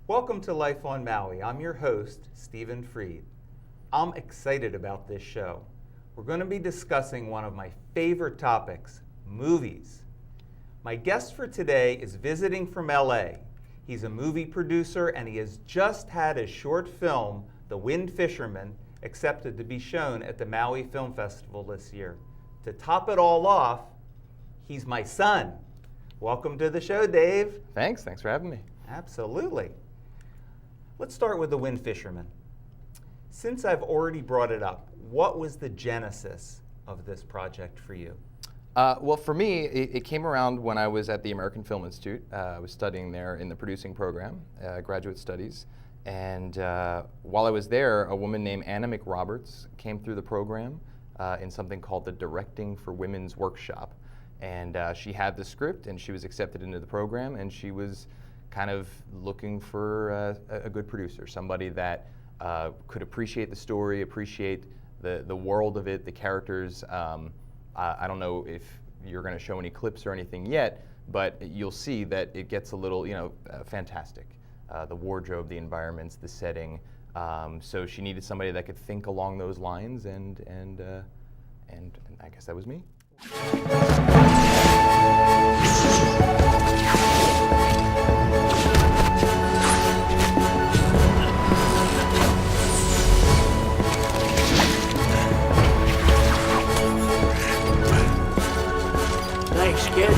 Welcome to Life on Maui. I'm your host, Stephen Freid. I'm excited about this show. We're going to be discussing one of my favorite topics, movies. My guest for today is visiting from LA. He's a movie producer and he has just had his short film, The Windfisherman, accepted to be shown at the Maui Film Festival this year. To top it all off, he's my son. Welcome to the show, Dave. Thanks for having me. Absolutely. Let's start with The Windfisherman. Since I've already brought it up, what was the genesis of this project for you? Well, for me, it came around when I was at the American Film Institute. I was studying there in the producing program, graduate studies. And while I was there, a woman named Anna McRoberts came through the program in something called the Directing for Women's Workshop. And she had the script and she was accepted into the program, and she was kind of looking for a good producer, somebody that could appreciate the story, appreciate the world of it, the characters. I don't know if you're going to show any clips or anything yet, but you'll see that it gets a little, fantastic. The wardrobe, the environments, the setting. So she needed somebody that could think along those lines, and I guess that was me. Thanks, kid.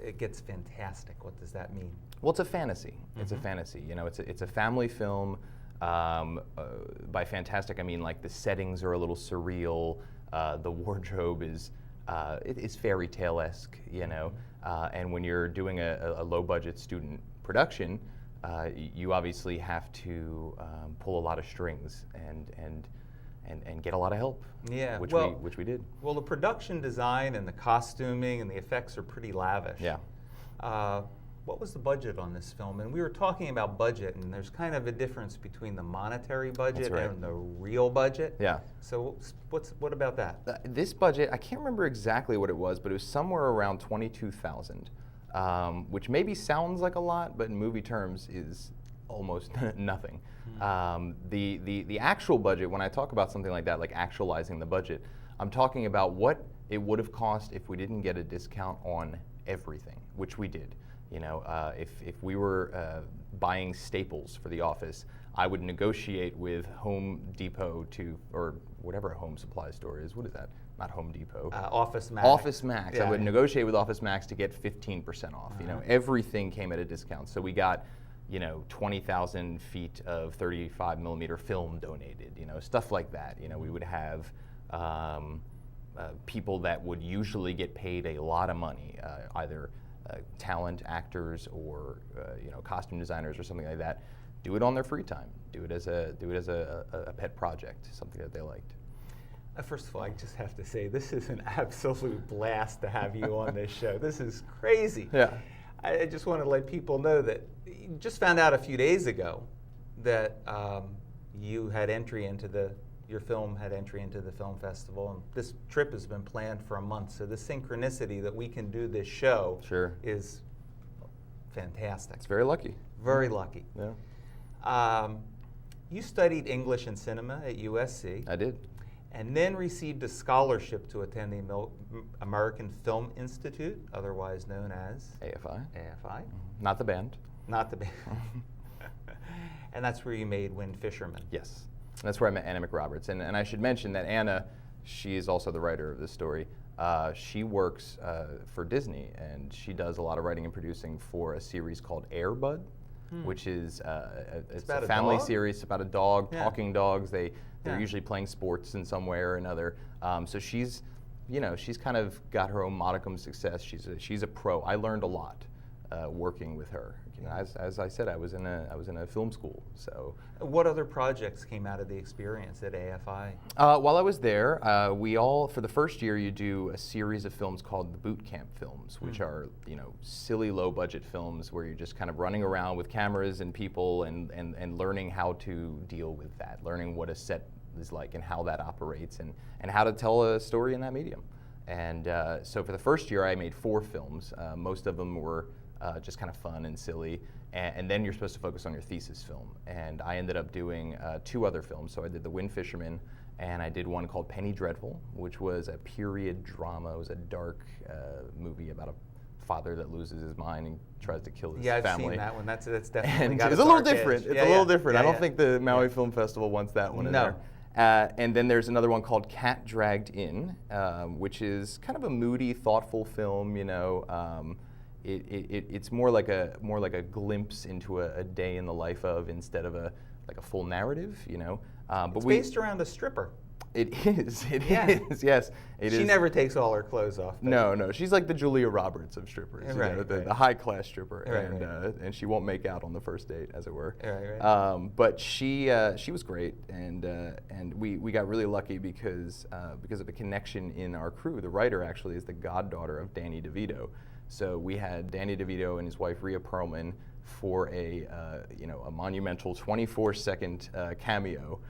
It gets fantastic. What does that mean? Well, it's a fantasy. It's a fantasy. It's a family film. By fantastic, I mean like the settings are a little surreal. The wardrobe is fairy tale-esque, and when you're doing a low-budget student production, you obviously have to pull a lot of strings and get a lot of help. Yeah, which we did. Well, the production design and the costuming and the effects are pretty lavish. Yeah. What was the budget on this film? And we were talking about budget, and there's kind of a difference between the monetary budget and the real budget. Yeah. So what about that? This budget, I can't remember exactly what it was, but it was somewhere around $22,000, which maybe sounds like a lot, but in movie terms is almost nothing. The actual budget, when I talk about something like that, like actualizing the budget, I'm talking about what it would have cost if we didn't get a discount on everything, which we did. If we were buying staples for the office, I would negotiate with Home Depot or whatever a home supply store is. What is that? Not Home Depot. Office Max. Office Max. Yeah. I would negotiate with Office Max to get 15% off. Everything came at a discount. So we got 20,000 feet of 35 millimeter film donated, stuff like that. We would have people that would usually get paid a lot of money, either talent actors or costume designers or something like that, do it on their free time, do it as a pet project, something that they liked. First of all, I just have to say, this is an absolute blast to have you on this show. This is crazy. Yeah. I just want to let people know that you just found out a few days ago that you had your film had entry into the film festival, and this trip has been planned for a month. So the synchronicity that we can do this show is fantastic. It's very lucky. Very lucky. Yeah. You studied English and cinema at USC. I did. And then received a scholarship to attend the American Film Institute, otherwise known as AFI. AFI. Not the band. Not the band. And that's where you made Windfisherman. Yes. That's where I met Anna McRoberts. And I should mention that Anna, she is also the writer of this story. She works for Disney, and she does a lot of writing and producing for a series called Air Bud, which is it's a family series about a dog, talking dogs. They're usually playing sports in some way or another. So she's kind of got her own modicum of success. She's a pro. I learned a lot working with her. You know, as I said, I was in a film school. So, what other projects came out of the experience at AFI? While I was there, for the first year, you do a series of films called the boot camp films, which are silly low budget films where you're just kind of running around with cameras and people and learning how to deal with that, learning what a set is like and how that operates and how to tell a story in that medium. And so for the first year, I made 4 films. Most of them were just kind of fun and silly, and then you're supposed to focus on your thesis film. And I ended up doing 2 other films. So I did The Windfisherman, and I did one called Penny Dreadful, which was a period drama. It was a dark movie about a father that loses his mind and tries to kill his family. Yeah, I've seen that one. That's definitely and got it's a little different. It's a little different. I don't think the Maui Film Festival wants that one in there. And then there's another one called Cat Dragged In, which is kind of a moody, thoughtful film. It's more like a glimpse into a day in the life of, instead of a full narrative. But it's based around a stripper. It is. It is. Yes. She never takes all her clothes off. No. She's like the Julia Roberts of strippers. The high class stripper, and she won't make out on the first date, as it were. But she was great, and we got really lucky because of a connection in our crew. The writer actually is the goddaughter of Danny DeVito, so we had Danny DeVito and his wife Rhea Perlman for a monumental 24-second cameo,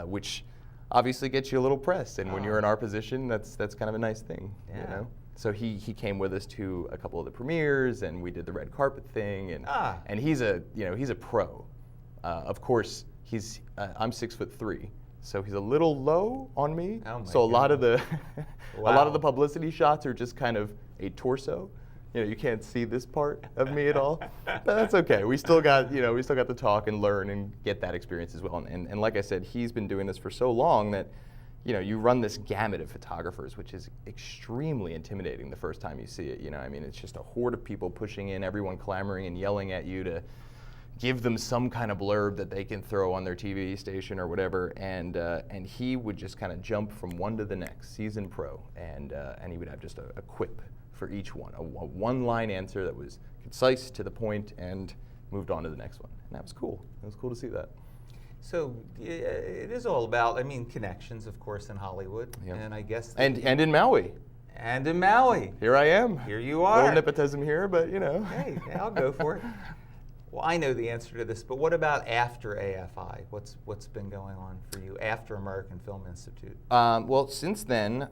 which obviously gets you a little press, and when you're in our position, that's kind of a nice thing. So he came with us to a couple of the premieres, and we did the red carpet thing, and he's a pro. Of course, I'm 6'3", so he's a little low on me. So a lot of the publicity shots are just kind of a torso. You can't see this part of me at all, but that's okay. We still got to talk and learn and get that experience as well. And like I said, he's been doing this for so long that, you run this gamut of photographers, which is extremely intimidating the first time you see it. It's just a horde of people pushing in, everyone clamoring and yelling at you to give them some kind of blurb that they can throw on their TV station or whatever. And he would just kind of jump from one to the next, seasoned pro, and he would have just a quip for each one, a one-line answer that was concise, to the point, and moved on to the next one. And that was cool. It was cool to see that. So it is all about, connections, of course, in Hollywood, and I guess and in Maui. And in Maui. Here I am. Here you are. A little nepotism here, but Hey, I'll go for it. Well, I know the answer to this, but what about after AFI? What's been going on for you after American Film Institute? Well, since then,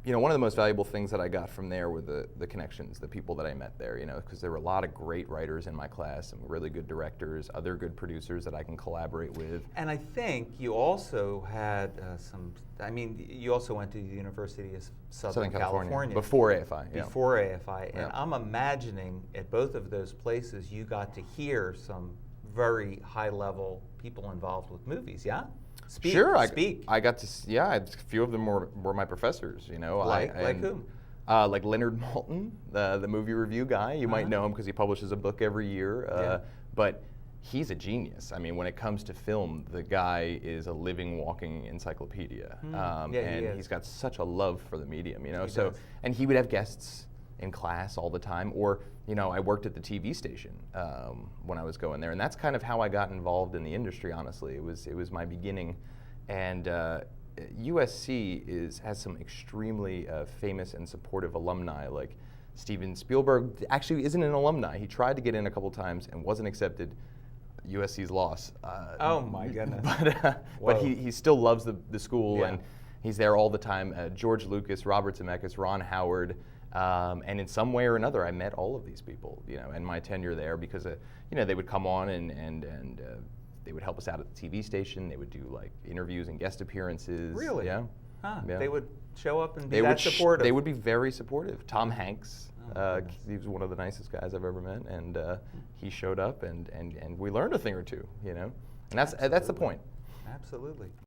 one of the most valuable things that I got from there were the connections, the people that I met there, because there were a lot of great writers in my class, some really good directors, other good producers that I can collaborate with. And I think you also had you also went to the University of Southern California. Before AFI. Before AFI. And I'm imagining at both of those places you got to hear some very high-level people involved with movies, yeah? I got to. A few of them were my professors. Like whom? Like Leonard Maltin, the movie review guy. You might know him because he publishes a book every year. But he's a genius. When it comes to film, the guy is a living, walking encyclopedia. And he's got such a love for the medium. And he would have guests in class all the time, or I worked at the TV station when I was going there, and that's kind of how I got involved in the industry. Honestly, it was my beginning, and USC has some extremely famous and supportive alumni. Like Steven Spielberg actually isn't an alumni. He tried to get in a couple times and wasn't accepted. USC's loss. Oh my goodness! But he still loves the school, and he's there all the time. George Lucas, Robert Zemeckis, Ron Howard. And in some way or another, I met all of these people, in my tenure there, because they would come on and they would help us out at the TV station. They would do like interviews and guest appearances. Really? Yeah. They would show up and be supportive. They would be very supportive. Tom Hanks, he was one of the nicest guys I've ever met, and he showed up, and we learned a thing or two, and that's the point. Absolutely.